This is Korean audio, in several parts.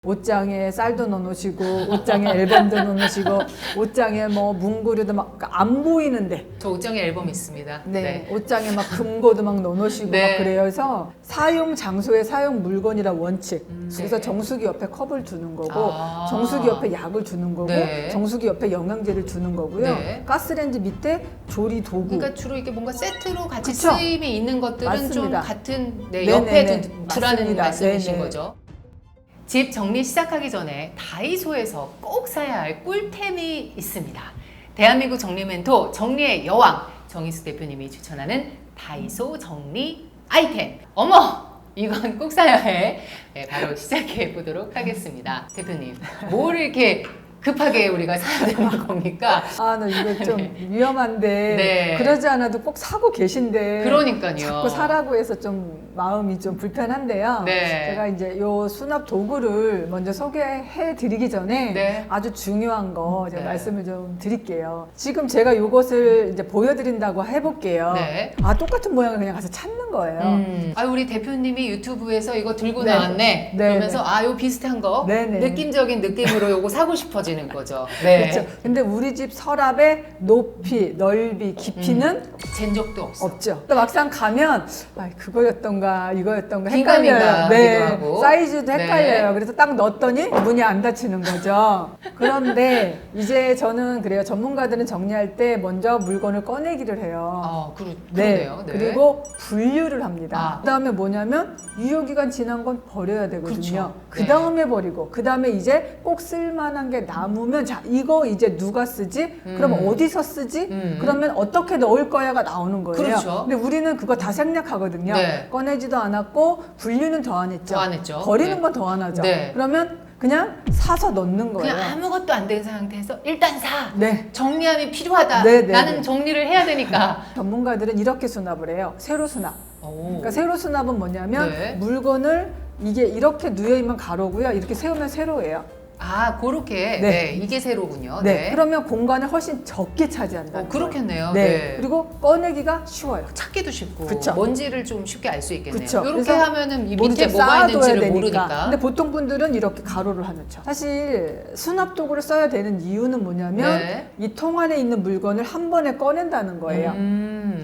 옷장에 쌀도 넣어놓으시고 옷장에 앨범도 넣어놓으시고 옷장에 뭐 문구류도 막 안 보이는데 저 옷장에 앨범 있습니다. 네, 옷장에 막 금고도 막 넣어놓으시고 네. 막 그래요. 그래서 사용 장소에 사용 물건이라 원칙. 그래서 네. 정수기 옆에 컵을 두는 거고 아. 정수기 옆에 약을 두는 거고 네. 정수기 옆에 영양제를 두는 거고요. 네. 가스레인지 밑에 조리 도구. 그러니까 주로 이게 뭔가 세트로 같이 그쵸? 쓰임이 있는 것들은 좀 맞습니다. 같은 네, 네네네. 옆에 두라는 맞습니다. 말씀이신 네네. 거죠. 집 정리 시작하기 전에 다이소에서 꼭 사야 할 꿀템이 있습니다. 대한민국 정리 멘토 정리의 여왕 정희수 대표님이 추천하는 다이소 정리 아이템. 어머! 이건 꼭 사야 해. 네, 바로 시작해 보도록 하겠습니다. 대표님, 뭘 이렇게 급하게 우리가 사야 되는 겁니까? 아, 나 이거 좀 위험한데 네. 그러지 않아도 꼭 사고 계신데 그러니까요. 자꾸 사라고 해서 좀 마음이 좀 불편한데요. 네. 제가 이제 요 수납 도구를 먼저 소개해 드리기 전에 네. 아주 중요한 거 제가 네. 말씀을 좀 드릴게요. 지금 제가 요것을 이제 보여드린다고 해볼게요. 네. 아, 똑같은 모양을 그냥 가서 찾는 거예요. 아, 우리 대표님이 유튜브에서 이거 들고 네. 나왔네. 네, 그러면서 아, 요 비슷한 거 네, 네. 느낌적인 느낌으로 요거 사고 싶어지는 거죠. 네. 그렇죠. 근데 우리 집 서랍의 높이, 넓이, 깊이는 잰 적도 없어. 없죠. 또 막상 가면 아, 그거였던가 이거였던가 긴가민가 헷갈려요. 하기도 하고. 사이즈도 헷갈려요. 네. 그래서 딱 넣었더니 문이 안 닫히는 거죠. 그런데 이제 저는 그래요. 전문가들은 정리할 때 먼저 물건을 꺼내기를 해요. 아, 네. 그러네요. 네. 그리고 분류를 합니다. 아. 그다음에 뭐냐면 유효기간 지난 건 버려야 되거든요. 그렇죠. 그다음에 버리고 그다음에 이제 꼭 쓸만한 게 남으면 자 이거 이제 누가 쓰지? 그러면 어디서 쓰지? 그러면 어떻게 넣을 거야가 나오는 거예요. 그렇죠. 근데 우리는 그거 다 생략하거든요. 네. 꺼내지도 않았고 분류는 더 안 했죠. 더 안 했죠. 버리는 네. 건 더 안 하죠. 네. 그러면 그냥 사서 넣는 거예요. 그냥 아무것도 안 된 상태에서 일단 사. 네. 정리함이 필요하다. 네, 네, 나는 네. 정리를 해야 되니까. 전문가들은 이렇게 수납을 해요. 세로 수납. 오. 그러니까 세로 수납은 뭐냐면 네. 물건을 이게 이렇게 누여있면 가로고요. 이렇게 세우면 세로예요. 아, 그렇게. 네. 네. 이게 세로군요. 네. 그러면 공간을 훨씬 적게 차지한다. 그렇겠네요. 네. 네. 그리고 꺼내기가 쉬워요. 찾기도 쉽고 그쵸. 먼지를 좀 쉽게 알 수 있겠네요. 그쵸. 이렇게 그래서 하면은 이 모르죠. 밑에 뭐가 쌓아둬야 있는지를 되니까. 모르니까. 근데 보통 분들은 이렇게 가로를 하놓죠. 사실 수납 도구를 써야 되는 이유는 뭐냐면 네. 이 통 안에 있는 물건을 한 번에 꺼낸다는 거예요.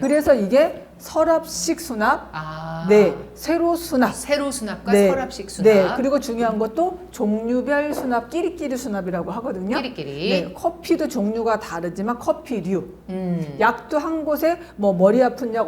그래서 이게 서랍식 수납, 아. 네, 세로 수납. 세로 수납과 네. 서랍식 수납. 네, 그리고 중요한 것도 종류별 수납, 끼리끼리 수납이라고 하거든요. 끼리끼리. 네, 커피도 종류가 다르지만 커피류, 음. 약도 한 곳에 뭐 머리 아픈 약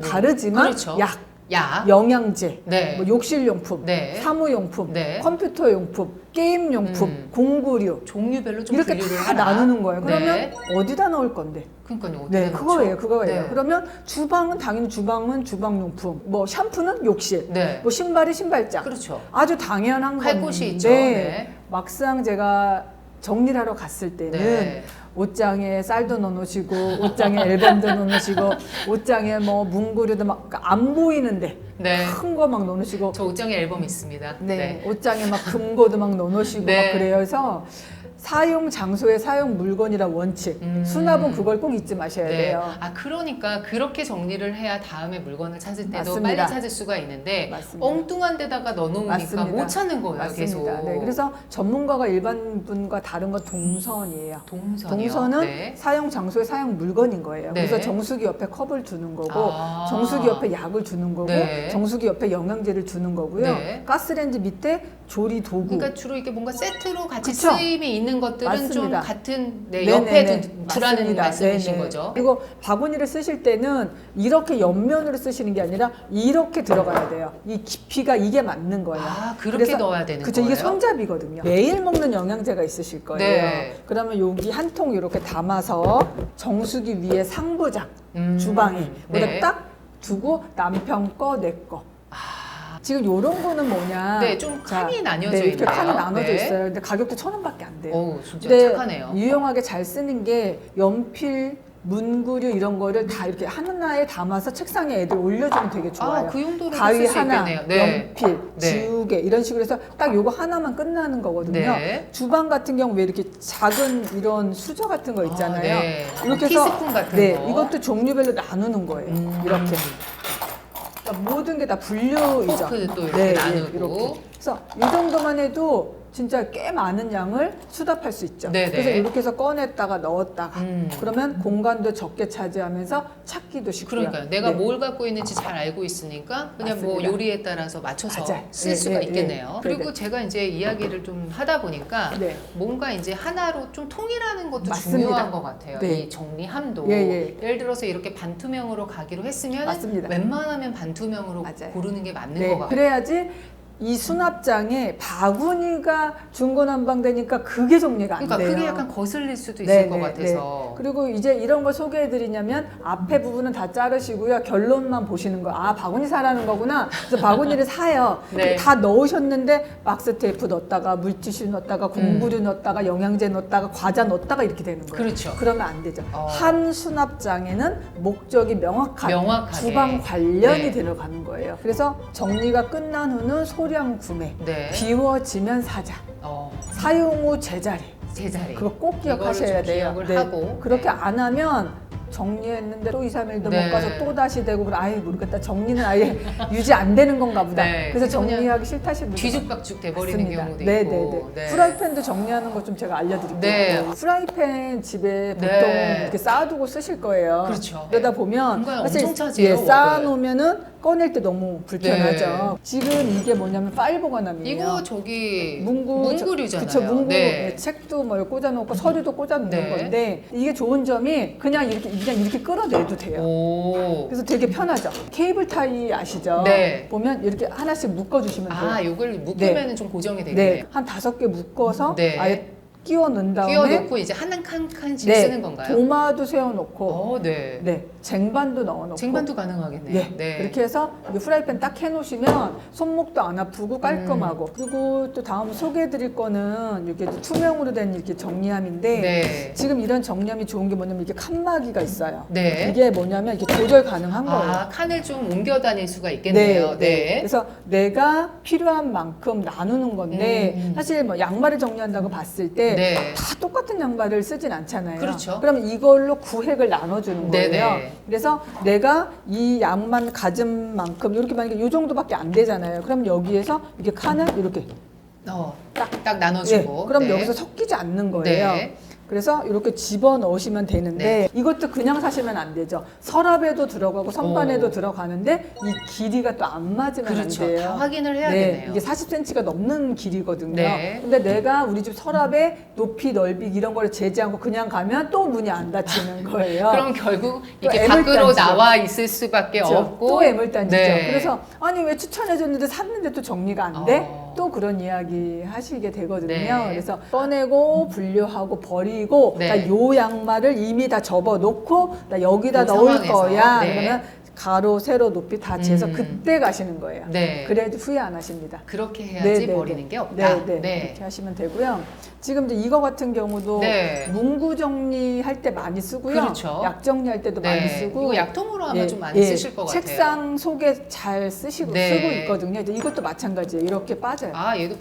다르지만 그렇죠. 약, 약. 영양제, 네. 뭐 욕실용품, 네. 사무용품, 네. 컴퓨터용품, 게임용품, 공구류 종류별로 좀 이렇게 분류를 다 하라. 나누는 거예요. 그러면 네. 어디다 넣을 건데? 그러니까요. 어디다 네, 넣죠? 그거예요, 그거예요. 네. 그러면 주방은 당연히 주방은 주방용품, 뭐 샴푸는 욕실, 네. 뭐 신발이 신발장. 그렇죠. 아주 당연한 할 건데 곳이 있죠. 네. 막상 제가 정리를 하러 갔을 때는 네. 옷장에 쌀도 넣어놓으시고 옷장에 앨범도 넣어놓으시고 옷장에 뭐 문구류도 막 안 보이는데 네. 큰 거 막 넣어놓으시고 저 옷장에 앨범 있습니다. 네, 옷장에 막 금고도 막 넣어놓으시고 네. 막 그래요. 그래서 사용 장소에 사용 물건이라 원칙. 수납은 그걸 꼭 잊지 마셔야 네. 돼요. 아, 그러니까 그렇게 정리를 해야 다음에 물건을 찾을 때도 맞습니다. 빨리 찾을 수가 있는데 맞습니다. 엉뚱한 데다가 넣어놓으니까 맞습니다. 못 찾는 거예요. 맞습니다. 계속. 네, 그래서 전문가가 일반 분과 다른 건 동선이에요. 동선이요. 동선은 네. 사용 장소에 사용 물건인 거예요. 네. 그래서 정수기 옆에 컵을 두는 거고, 아. 정수기 옆에 약을 두는 거고, 네. 정수기 옆에 영양제를 두는 거고요. 네. 가스레인지 밑에 조리 도구. 그러니까 주로 이게 뭔가 세트로 같이 그쵸? 쓰임이 있는 것들은 좀 맞습니다. 같은 네, 네네네. 옆에 두라는 맞습니다. 말씀이신 네네. 거죠. 그리고 바구니를 쓰실 때는 이렇게 옆면으로 쓰시는 게 아니라 이렇게 들어가야 돼요. 이 깊이가 이게 맞는 거예요. 아, 그렇게 넣어야 되는 그쵸, 거예요? 이게 손잡이거든요. 매일 먹는 영양제가 있으실 거예요. 네. 그러면 여기 한 통 이렇게 담아서 정수기 위에 상부장, 주방에 네. 딱 두고 남편 거, 내 거. 지금 요런 거는 뭐냐? 네, 좀 칸이 나뉘어져 네, 이렇게 있네요. 칸이 나눠져 네. 있어요. 근데 가격도 1,000원밖에 안 돼요. 오, 진짜 근데 착하네요. 유용하게 잘 쓰는 게 연필, 문구류 이런 거를 다 이렇게 하나에 담아서 책상에 애들 올려주면 되게 좋아요. 아, 그 용도로 가위 쓸 수 하나, 있겠네요. 네. 연필, 네. 지우개 이런 식으로 해서 딱 요거 하나만 끝나는 거거든요. 네. 주방 같은 경우 왜 이렇게 작은 이런 수저 같은 거 있잖아요. 네. 이렇게 해서 티스푼 같은 네, 거. 이것도 종류별로 나누는 거예요. 이렇게. 그러니까 모든 게 다 분류이죠. 포크 또 이렇게 나누고. 이렇게. 그래서 이 정도만 해도 진짜 꽤 많은 양을 수납할 수 있죠. 네네. 그래서 이렇게 해서 꺼냈다가 넣었다가 음. 그러면 공간도 적게 차지하면서 찾기도 쉽고요. 그러니까요. 내가 네. 뭘 갖고 있는지 잘 알고 있으니까 그냥 뭐 맞습니다. 요리에 따라서 맞춰서 맞아요. 쓸 예, 수가 예, 있겠네요. 예. 그리고 네네. 제가 이제 이야기를 좀 하다 보니까 네. 뭔가 이제 하나로 좀 통일하는 것도 맞습니다. 중요한 것 같아요. 네. 이 정리함도. 예, 예. 예를 들어서 이렇게 반투명으로 가기로 했으면 맞습니다. 웬만하면 반투명으로 맞아요. 고르는 게 맞는 네, 것 같아요. 그래야지 이 수납장에 바구니가 중구난방되니까 그게 정리가 안 그러니까 돼요. 그게 약간 거슬릴 수도 있을 네, 것 네, 같아서. 그리고 이제 이런 걸 소개해드리냐면 앞에 부분은 다 자르시고요. 결론만 보시는 거. 아, 바구니 사라는 거구나. 그래서 바구니를 사요. 네. 다 넣으셨는데 박스 테이프 넣었다가 물티슈 넣었다가 공구류 넣었다가 영양제 넣었다가 과자 넣었다가 이렇게 되는 거예요. 그렇죠. 그러면 안 되죠. 어. 한 수납장에는 목적이 명확하게. 주방 관련이 네. 들어가는 거예요. 그래서 정리가 끝난 후는 소량 구매. 네. 비워지면 사자. 어, 사용 후 제자리. 제자리. 그거 꼭 기억하셔야 이거를 좀 돼요. 기억을 하고. 그렇게 네. 안 하면 정리했는데 또 2, 3일도 네. 못 가서 또 다시 되고 그래. 아예 모르겠다. 정리는 아예 유지 안 되는 건가 보다. 네. 그래서 그냥 정리하기 싫다신 분들 뒤죽박죽 돼버리는 맞습니다. 경우도 네네네. 있고. 네. 프라이팬도 정리하는 거 좀 제가 알려드릴게요. 네. 프라이팬 집에 보통 네. 이렇게 쌓아두고 쓰실 거예요. 그렇죠. 그러다 보면 공간 사실 엄청 차지해요, 예, 웍을. 쌓아놓으면은 꺼낼 때 너무 불편하죠. 네. 지금 이게 뭐냐면 파이버 관함이에요. 이거 저기 네. 문구류잖아요. 그쵸, 문구. 네. 예, 책도 뭐 꽂아놓고 서류도 꽂아놓는 네. 건데 이게 좋은 점이 그냥 이렇게 끌어내도 돼요. 오. 그래서 되게 편하죠. 케이블 타이 아시죠? 네. 보면 이렇게 하나씩 묶어주시면 돼요. 아, 요걸 묶으면 좀 고정이 네, 되겠네요. 한 5개 묶어서 네. 아예 끼워 넣은 다음에 끼워놓고 이제 한 칸씩 쓰는 건가요? 도마도 세워놓고 네. 네, 쟁반도 넣어놓고 쟁반도 가능하겠네요. 네, 네. 그렇게 해서 이 프라이팬 딱 해놓으시면 손목도 안 아프고 깔끔하고 음. 그리고 또 다음 소개해드릴 거는 이렇게 투명으로 된 이렇게 정리함인데 네. 지금 이런 정리함이 좋은 게 뭐냐면 이게 칸막이가 있어요. 네. 이게 뭐냐면 이게 조절 가능한 거예요. 아, 칸을 좀 옮겨 다닐 수가 있겠네요. 네. 그래서 내가 필요한 만큼 나누는 건데 사실 뭐 양말을 정리한다고 봤을 때 다 네. 똑같은 양말을 쓰진 않잖아요. 그렇죠. 그러면 이걸로 구획을 나눠주는 거예요. 네네. 그래서 내가 이 양만 가진 만큼 이렇게 만약에 이 정도밖에 안 되잖아요. 그럼 여기에서 이렇게 칸을 이렇게 딱 나눠주고. 예, 그럼 네. 여기서 섞이지 않는 거예요. 네. 그래서 이렇게 집어 넣으시면 되는데 네. 이것도 그냥 사시면 안 되죠. 서랍에도 들어가고 선반에도 오. 들어가는데 이 길이가 또 안 맞으면 그렇죠. 안 돼요. 다 확인을 네, 해야겠네요. 이게 40cm가 넘는 길이거든요. 네. 근데 내가 우리 집 서랍의 높이, 넓이 이런 거를 재지 않고 그냥 가면 또 문이 안 닫히는 거예요. 그럼 결국 또 이렇게 애물단지죠. 밖으로 나와 있을 수밖에 그렇죠? 없고. 또 애물단지죠. 네. 그래서 아니 왜 추천해줬는데 샀는데 또 정리가 안 돼? 어. 또 그런 이야기 하시게 되거든요. 네. 그래서 꺼내고 분류하고 버리고 네. 나 요 양말을 이미 다 접어놓고 나 여기다 그 넣을 상황에서. 거야. 네. 그러면 가로, 세로, 높이 다 재서 음. 그때 가시는 거예요. 네. 그래도 후회 안 하십니다. 그렇게 해야지 네, 버리는 게 없다. 네. 이렇게 하시면 되고요. 지금 이제 이거 같은 경우도 네. 문구 정리할 때 많이 쓰고요. 그렇죠. 약 정리할 때도 네. 많이 쓰고. 이거 약통으로 아마 예, 좀 많이 예. 쓰실 것 같아요. 책상 속에 잘 쓰시고 네. 쓰고 있거든요. 근데 이것도 마찬가지예요. 이렇게 빠져요. 아, 얘도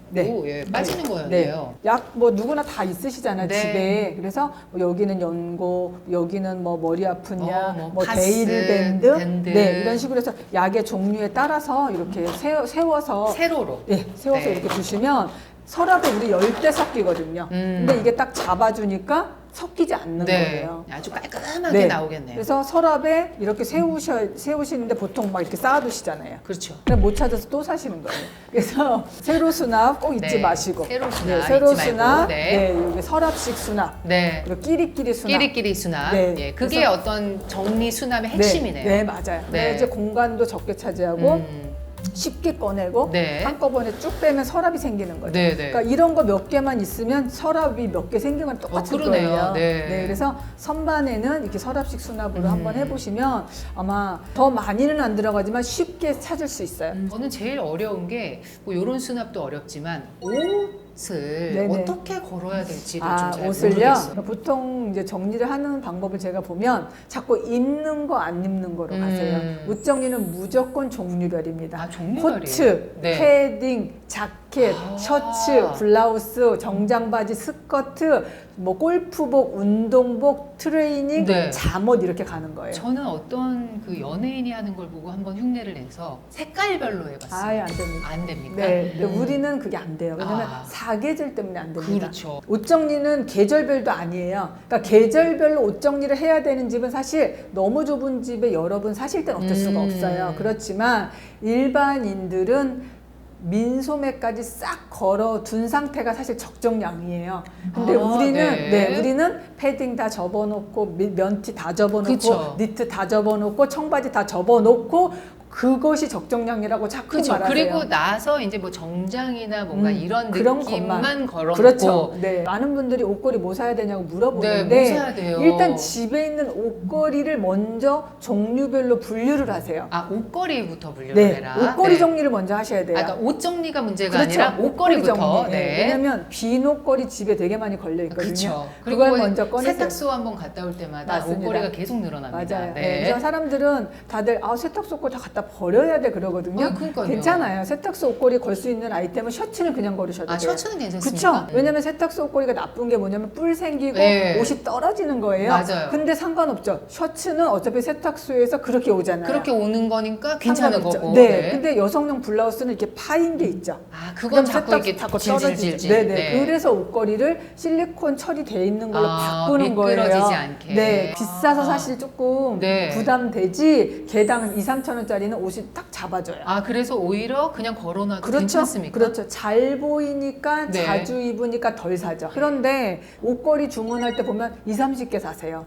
네. 오, 예, 빠지는 네. 거였네요. 약 뭐 누구나 다 있으시잖아요. 네. 집에. 그래서 뭐 여기는 연고, 여기는 뭐 머리 아프냐, 뭐 뭐 파스, 데일밴드, 밴드. 네, 이런 식으로 해서 약의 종류에 따라서 이렇게 세워서 세로로. 세워서 네. 이렇게 두시면 서랍에 우리 10대 섞이거든요. 근데 이게 딱 잡아주니까 섞이지 않는 네. 거예요. 아주 깔끔하게 네. 나오겠네요. 그래서 서랍에 이렇게 세우시는데 보통 막 이렇게 쌓아두시잖아요. 그렇죠. 그럼 못 찾아서 또 사시는 거예요. 그래서 세로 수납 꼭 잊지 네. 마시고. 세로 수납 세로 잊지 말고. 수납. 네. 여기 서랍식 수납. 네. 그리고 끼리끼리 수납. 끼리끼리 수납. 네. 예, 그게 그래서- 어떤 정리 수납의 핵심이네요. 네, 맞아요. 네. 이제 공간도 적게 차지하고 쉽게 꺼내고 네. 한꺼번에 쭉 빼면 서랍이 생기는 거죠. 네, 네. 그러니까 이런 거 몇 개만 있으면 서랍이 몇 개 생긴 건 똑같은 그러네요. 거예요. 네. 그래서 선반에는 이렇게 서랍식 수납으로 한번 해보시면 아마 더 많이는 안 들어가지만 쉽게 찾을 수 있어요. 저는 제일 어려운 게 뭐 이런 수납도 어렵지만 옷을 네네. 어떻게 걸어야 될지를 아, 좀 잘 옷을요? 모르겠어요. 보통 이제 정리를 하는 방법을 제가 보면 자꾸 입는 거 안 입는 거로 가세요. 옷 정리는 무조건 종류별입니다. 아, 종류별이에요? 코트, 네. 패딩, 자켓 자켓, 셔츠, 블라우스, 정장 바지, 스커트, 뭐 골프복, 운동복, 트레이닝, 네. 잠옷 이렇게 가는 거예요. 저는 어떤 그 연예인이 하는 걸 보고 한번 흉내를 내서 색깔별로 해봤어요. 아예 안 됩니다. 안 됩니까? 네, 근데 우리는 그게 안 돼요. 왜냐면 아. 사계절 때문에 안 됩니다. 그렇죠. 옷 정리는 계절별도 아니에요. 그러니까 계절별로 옷 정리를 해야 되는 집은 사실 너무 좁은 집에 여러분 사실 땐 어쩔 수가 없어요. 그렇지만 일반인들은 민소매까지 싹 걸어 둔 상태가 사실 적정량이에요. 근데 아, 우리는 네. 우리는 패딩 다 접어놓고 면티 다 접어놓고 그쵸. 니트 다 접어놓고 청바지 다 접어놓고 그것이 적정량이라고 자꾸 그렇죠. 말하세요. 그리고 나서 이제 뭐 정장이나 뭔가 이런 그런 느낌만 것만. 걸어놓고 그렇죠. 네. 많은 분들이 옷걸이 뭐 사야 되냐고 물어보는데 네, 뭐 사야 돼요? 일단 집에 있는 옷걸이를 먼저 종류별로 분류를 하세요. 아, 옷걸이부터 분류를 네, 해라. 옷걸이 네. 정리를 먼저 하셔야 돼요. 아, 그러니까 옷 정리가 문제가 그렇죠. 아니라 옷걸이부터. 정리. 네. 왜냐면 빈 옷걸이 집에 되게 많이 걸려 있거든요. 그렇죠. 그걸 뭐 먼저 꺼내세요. 세탁소 한번 갔다 올 때마다 맞습니다. 옷걸이가 계속 늘어납니다. 맞아요. 네. 그래서 사람들은 다들 세탁소 옷걸이 다 갖다 버려야 돼 그러거든요. 그러니까요. 괜찮아요. 세탁소 옷걸이 걸 수 있는 아이템은 셔츠는 그냥 걸으셔도 아, 돼요. 셔츠는 괜찮습니까? 그렇죠. 왜냐면 세탁소 옷걸이가 나쁜 게 뭐냐면 뿔 생기고 네. 옷이 떨어지는 거예요. 맞아요. 근데 상관없죠. 셔츠는 어차피 세탁소에서 그렇게 오잖아요. 그렇게 오는 거니까 괜찮은 상관없죠. 거고. 네. 근데 여성용 블라우스는 이렇게 파인 게 있죠. 아, 그건 자꾸 세탁소 이렇게 자꾸 질질질질. 네네. 네. 그래서 옷걸이를 실리콘 처리돼 있는 걸로 아, 바꾸는 거예요. 미끄러지지 않게. 네. 아. 비싸서 사실 조금 네. 부담되지. 개당 2, 3천 원짜리는 옷이 딱 잡아줘요. 아, 그래서 오히려 그냥 걸어놔도 그렇죠. 괜찮습니까? 그렇죠. 잘 보이니까 네. 자주 입으니까 덜 사죠. 그런데 옷걸이 주문할 때 보면 2, 30개 사세요.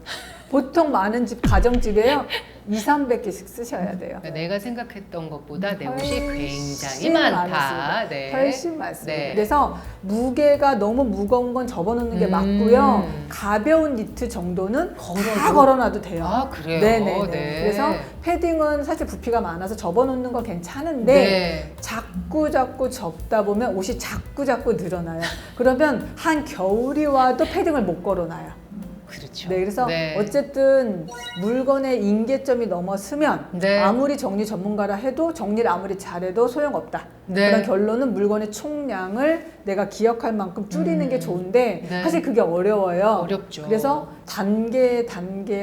보통 많은 집 가정집에요. 2, 300개씩 쓰셔야 돼요. 그러니까 내가 생각했던 것보다 내 옷이 굉장히 훨씬 많다. 많습니다. 네. 훨씬 많습니다. 네. 그래서 무게가 너무 무거운 건 접어놓는 게 맞고요. 가벼운 니트 정도는 다 걸어놔도 돼요. 아, 그래요? 네네. 네. 그래서 패딩은 사실 부피가 많아서 접어놓는 건 괜찮은데 네. 자꾸 접다 보면 옷이 자꾸 늘어나요. 그러면 한 겨울이 와도 패딩을 못 걸어놔요. 그렇죠. 네, 그래서 네. 어쨌든 물건의 임계점이 넘어서면 네. 아무리 정리 전문가라 해도 정리를 아무리 잘해도 소용없다. 네. 그런 결론은 물건의 총량을 내가 기억할 만큼 줄이는 게 좋은데 네. 사실 그게 어려워요. 어렵죠. 그래서 단계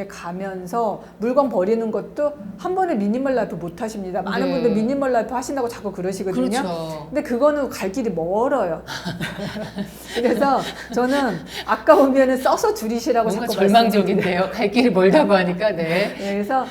가면서 물건 버리는 것도 한 번에 미니멀 라이프 못 하십니다. 많은 네. 분들 미니멀 라이프 하신다고 자꾸 그러시거든요. 그렇죠. 근데 그거는 갈 길이 멀어요. 그래서 저는 아까우면은 써서 줄이시라고 뭔가 자꾸 절망적인데요. 갈 길이 멀다고 하니까. 네. 네, 그래서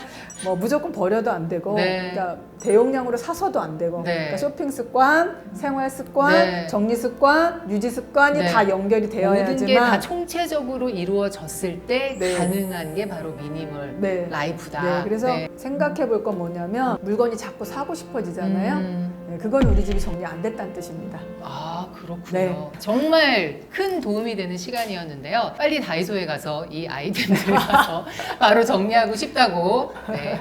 뭐 무조건 버려도 안 되고, 네. 그러니까 대용량으로 사서도 안 되고, 네. 그러니까 쇼핑 습관, 생활 습관, 네. 정리 습관, 유지 습관이 네. 다 연결이 모든 게 다 되어야지만, 총체적으로 이루어졌을 때 네. 가능한 게 바로 미니멀 네. 라이프다. 네, 그래서 네. 생각해 볼 건 뭐냐면 물건이 자꾸 사고 싶어지잖아요. 네, 그건 우리 집이 정리 안 됐다는 뜻입니다. 아, 그렇군요. 네. 정말 큰 도움이 되는 시간이었는데요. 빨리 다이소에 가서 이 아이템들을 사서 바로 정리하고 싶다고 네.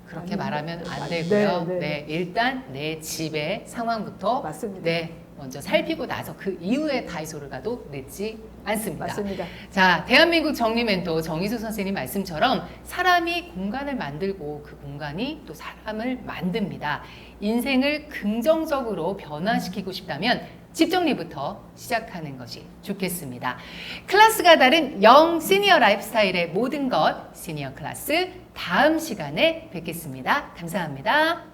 그렇게 말하면 안 되고요. 네, 네. 네, 일단 내 집의 상황부터 맞습니다. 네, 먼저 살피고 나서 그 이후에 다이소를 가도 늦지 않습니다. 맞습니다. 자, 대한민국 정리 멘토 정희수 선생님 말씀처럼 사람이 공간을 만들고 그 공간이 또 사람을 만듭니다. 인생을 긍정적으로 변화시키고 싶다면 집 정리부터 시작하는 것이 좋겠습니다. 클래스가 다른 영 시니어 라이프스타일의 모든 것 시니어 클래스 다음 시간에 뵙겠습니다. 감사합니다.